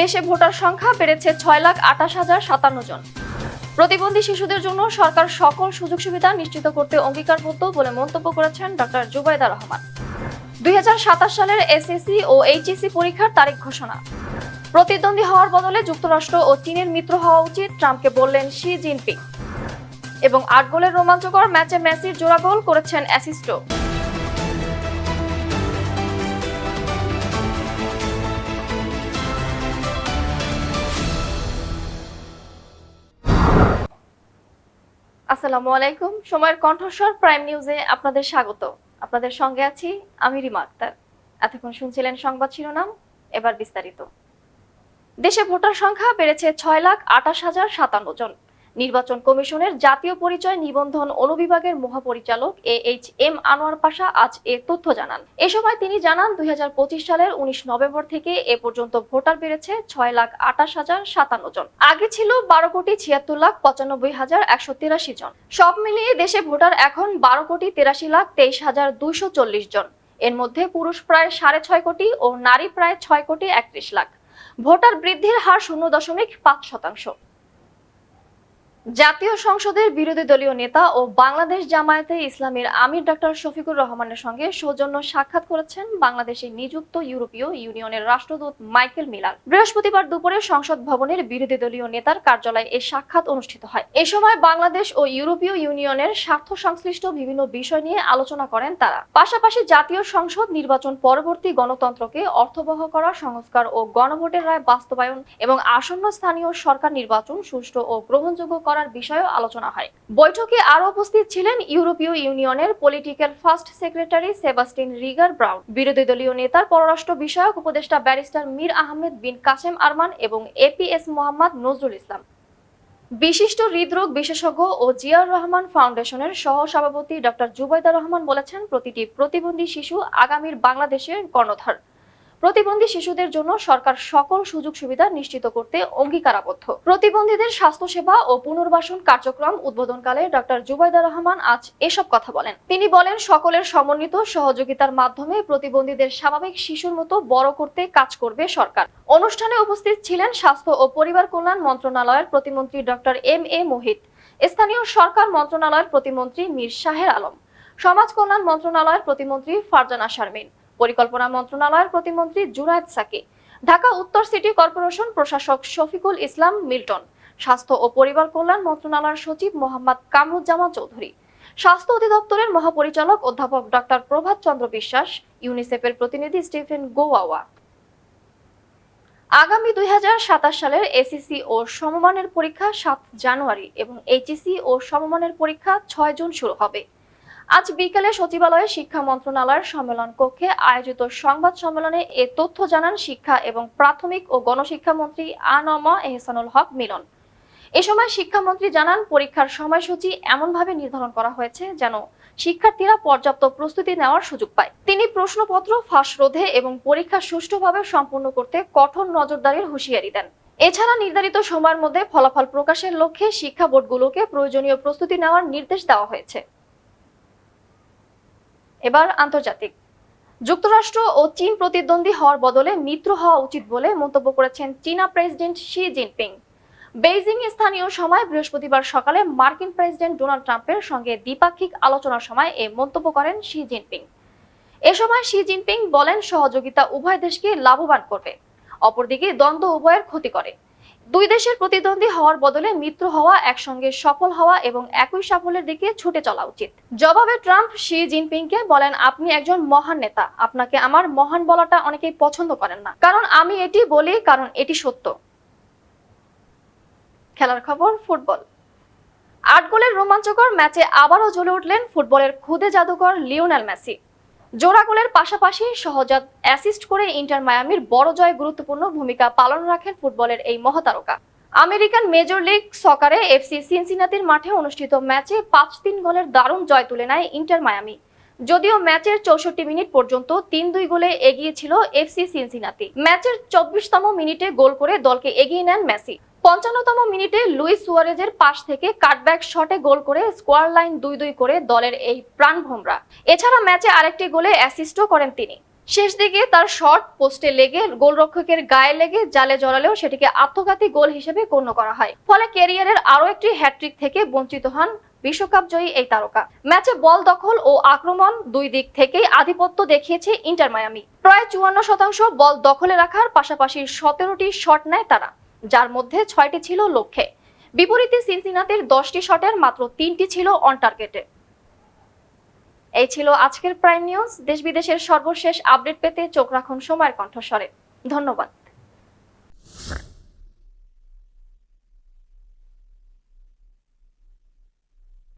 দেশে ভোটার সংখ্যা বেড়েছে ৬,২৮,০৫৭ জন। প্রতিবন্ধী শিশুদের জন্য সরকার সকল সুযোগ সুবিধা নিশ্চিত করতে অঙ্গীকারবদ্ধ বলে মন্তব্য করেছেন ডক্টর জুবাইদা রহমান। ২০২৭ সালের এসএসসি ও এইচএসসি পরীক্ষার তারিখ ঘোষণা। প্রতিদ্বন্দ্বী হওয়ার বদলে যুক্তরাষ্ট্র ও চীনের মিত্র হওয়া উচিত, ট্রাম্পকে বললেন শি জিনপিং। এবং ৮ গোলের রোমাঞ্চকর ম্যাচে মেসির জোড়া গোল করেছেন অ্যাসিস্টও। আসসালামু আলাইকুম। সময়ের কণ্ঠস্বর প্রাইম নিউজে আপনাদের স্বাগত। আপনাদের সঙ্গে আছি আমি রিমা আক্তার। এতক্ষণ শুনছিলেন সংবাদ শিরোনাম, এবার বিস্তারিত। দেশে ভোটার সংখ্যা বেড়েছে ৬,২৮,০৫৭ জন। নির্বাচন কমিশনের জাতীয় পরিচয় নিবন্ধন অনুবিভাগের মহাপরিচালক AHM আনোয়ার পাশা আজ এ তথ্য জানান। এ সময় তিনি জানান ২০২৫ সালের ১৯ নভেম্বর থেকে এ পর্যন্ত ভোটার বেড়েছে ৬,২৮,০৫৭ জন। আগে ছিল ১২,৭৫,৯৫,১৮৩ জন। সব মিলিয়ে দেশে ভোটার এখন ১২,৮৩,২৩,২৪০ জন। এর মধ্যে পুরুষ প্রায় ৬.৫ কোটি ও নারী প্রায় ৬,৩১,০০,০০০। ভোটার বৃদ্ধির হার ০.৫%। জাতীয় সংসদের বিরোধী দলীয় নেতা ও বাংলাদেশ জামায়াতে ইসলামীর আমির ডক্টর শফিকুর রহমানের সঙ্গে সৌজন্য সাক্ষাৎ করেছেন বাংলাদেশে নিযুক্ত ইউরোপীয় ইউনিয়নের রাষ্ট্রদূত মাইকেল মিলার। বৃহস্পতিবার দুপুরে সংসদ ভবনের বিরোধী দলীয় নেতার কার্যালয়ে এই সাক্ষাৎ অনুষ্ঠিত হয়। এ সময় বাংলাদেশ ও ইউরোপীয় ইউনিয়নের স্বার্থ সংশ্লিষ্ট বিভিন্ন বিষয় নিয়ে আলোচনা করেন তারা। পাশাপাশি জাতীয় সংসদ নির্বাচন পরবর্তী গণতন্ত্রকে অর্থবহ করা, সংস্কার ও গণভোটের রায় বাস্তবায়ন এবং আসন্ন স্থানীয় সরকার নির্বাচন সুষ্ঠু ও গ্রহণযোগ্য করার বিষয়েও আলোচনা হয়। বৈঠকে আরো উপস্থিত ছিলেন ইউরোপীয় ইউনিয়নের political first secretary Sebastian Regard brown, বিরোধী দলীয় নেতার পররাষ্ট্র বিষয়ক উপদেষ্টা ব্যারিস্টার মীর আহমেদ বিন কাসেম আরমান এবং এপিএস মোহাম্মদ নজরুল ইসলাম। বিশিষ্ট হৃদরোগ বিশেষজ্ঞ ও জিয়াউর রহমান ফাউন্ডেশনের সহ সভাপতি ডক্টর জুবাইদা রহমান বলেছেন, প্রতিটি প্রতিবন্ধী শিশু আগামীর বাংলাদেশের কর্ণধার। প্রতিবন্ধী শিশুদের জন্য সরকার সকল সুযোগ সুবিধা নিশ্চিত করতে অঙ্গীকারাবদ্ধ। প্রতিবন্ধীদের স্বাস্থ্যসেবা ও পুনর্বাসন কার্যক্রম উদ্বোধনকালে ডক্টর জুবাইদা রহমান আজ এসব কথা বলেন। তিনি বলেন, সকলের সমন্বিত সহযোগিতার মাধ্যমে প্রতিবন্ধীদের স্বাভাবিক শিশুর মতো বড় করতে কাজ করবে সরকার। অনুষ্ঠানে উপস্থিত ছিলেন স্বাস্থ্য ও পরিবার কল্যাণ মন্ত্রণালয়ের প্রতিমন্ত্রী ডক্টর MA মোহিত, স্থানীয় সরকার মন্ত্রণালয়ের প্রতিমন্ত্রী মীর শাহের আলম, সমাজ কল্যাণ মন্ত্রণালয়ের প্রতিমন্ত্রী ফারজানা শারমিন, পরিকল্পনা মন্ত্রণালয়ের প্রতিমন্ত্রী জুনায়েদ সাকি, ঢাকা উত্তর সিটি কর্পোরেশন প্রশাসক শফিকুল ইসলাম মিল্টন, স্বাস্থ্য ও পরিবার কল্যাণ মন্ত্রণালয়ের সচিব মোহাম্মদ কামরুজ্জামান চৌধুরী, স্বাস্থ্য অধিদপ্তরের মহাপরিচালক অধ্যাপক ডক্টর প্রভাত চন্দ্র বিশ্বাস, ইউনিসেফের প্রতিনিধি স্টিফেন গোওয়াওয়া। আগামী ২০২৭ সালের এসএসসি ও সমমানের পরীক্ষা ৭ জানুয়ারি এবং এইচএসসি ও সমমানের পরীক্ষা ৬ জুন শুরু হবে। আজ বিকেলে সচিবালয়ে শিক্ষা মন্ত্রণালয়ের সম্মেলন কক্ষে আয়োজিত সংবাদ সম্মেলনে এ তথ্য জানান শিক্ষা এবং প্রাথমিক ও গণশিক্ষা মন্ত্রী আ.ন.ম এহসানুল হক মিলন। এ সময় শিক্ষামন্ত্রী জানান, পরীক্ষার সময়সূচি এমনভাবে নির্ধারণ করা হয়েছে যেন শিক্ষার্থীরা পর্যাপ্ত প্রস্তুতি নেওয়ার সুযোগ পায়। তিনি প্রশ্নপত্র ফাঁস রোধে এবং পরীক্ষা সুষ্ঠুভাবে সম্পন্ন করতে কঠোর নজরদারির হুঁশিয়ারি দেন। এছাড়া নির্ধারিত সময়ের মধ্যে ফলাফল প্রকাশের লক্ষ্যে শিক্ষা বোর্ডগুলোকে প্রয়োজনীয় প্রস্তুতি নেওয়ার নির্দেশ দেওয়া হয়েছে। এবার আন্তর্জাতিক। যুক্তরাষ্ট্র ও চীন প্রতিদ্বন্দ্বী হওয়ার বদলে মিত্র হওয়া উচিত বলে মন্তব্য করেছেন চীনা প্রেসিডেন্ট শি জিনপিং। বেইজিং এ স্থানীয় সময় বৃহস্পতিবার সকালে মার্কিন প্রেসিডেন্ট ডোনাল্ড ট্রাম্পের সঙ্গে দ্বিপাক্ষিক আলোচনার সময় এ মন্তব্য করেন শি জিনপিং। এ সময় শি জিনপিং বলেন, সহযোগিতা উভয় দেশকে লাভবান করবে, অপরদিকে দ্বন্দ্ব উভয়ের ক্ষতি করে। দুই দেশের প্রতিদ্বন্দ্বী হওয়ার বদলে মিত্র হওয়া, একসঙ্গে সফল হওয়া এবং একই সাফল্যের দিকে ছুটে চলা উচিত। জবাবে ট্রাম্প শি জিনপিংকে বলেন, আপনি একজন মহান নেতা, আপনাকে আমার মহান বলাটা অনেকেই পছন্দ করেন না, কারণ আমি এটি বলি কারণ এটি সত্য। খেলার খবর, ফুটবল। ৮ গোলের রোমাঞ্চকর ম্যাচে আবারও জ্বলে উঠলেন ফুটবলের খুদে জাদুকর লিওনেল মেসি। জোড়া গোলের পাশাপাশি সহজাত অ্যাসিস্ট করে ইন্টার মায়ামির বড় জয়ে গুরুত্বপূর্ণ ভূমিকা পালন রাখেন ফুটবলের এই মহাতারকা। আমেরিকান মেজর লিগ সকারে এফসি সিনসিনাতির মাঠে অনুষ্ঠিত ম্যাচে ৫-৩ গোলের দারুণ জয় তুলে নেয় ইন্টার মায়ামি। যদিও ম্যাচের ৬৪ মিনিট পর্যন্ত ৩-২ গোলে এগিয়ে ছিল এফসি সিনসিনাতি। ম্যাচের ২৪তম মিনিটে গোল করে দলকে এগিয়ে নেন মেসি। ৫৫তম মিনিটে লুইস সুয়ারেজের পাশ থেকে কাটব্যাক শটে গোল করে স্কোয়ার লাইন ২-২ করে দলের এই প্রাণভোমরা। এছাড়া ম্যাচে আরেকটি গোলে অ্যাসিস্টও করেন তিনি। শেষ দিকে তার শট পোস্টে লেগে গোলরক্ষকের গায়ে লেগে জালে জড়ালেও সেটিকে আত্মঘাতী গোল হিসেবে গণ্য করা হয়। ফলে ক্যারিয়ারের আরও একটি হ্যাটট্রিক থেকে বঞ্চিত হন বিশ্বকাপ জয়ী এই তারকা। ম্যাচে বল দখল ও আক্রমণ দুই দিক থেকেই আধিপত্য দেখিয়েছে ইন্টার মায়ামি। প্রায় 54% বল দখলে রাখার পাশাপাশি 17টি শট নেয় তারা, যার মধ্যে 6টি ছিল লক্ষ্যে। বিপরীতে সিনসিনাতির 10টি শটের মাত্র 3টি ছিল অন টার্গেটে। এই ছিল আজকের প্রাইম নিউজ। দেশ বিদেশের সর্বশেষ আপডেট পেতে চোখ রাখুন সময়ের কণ্ঠস্বরে। ধন্যবাদ।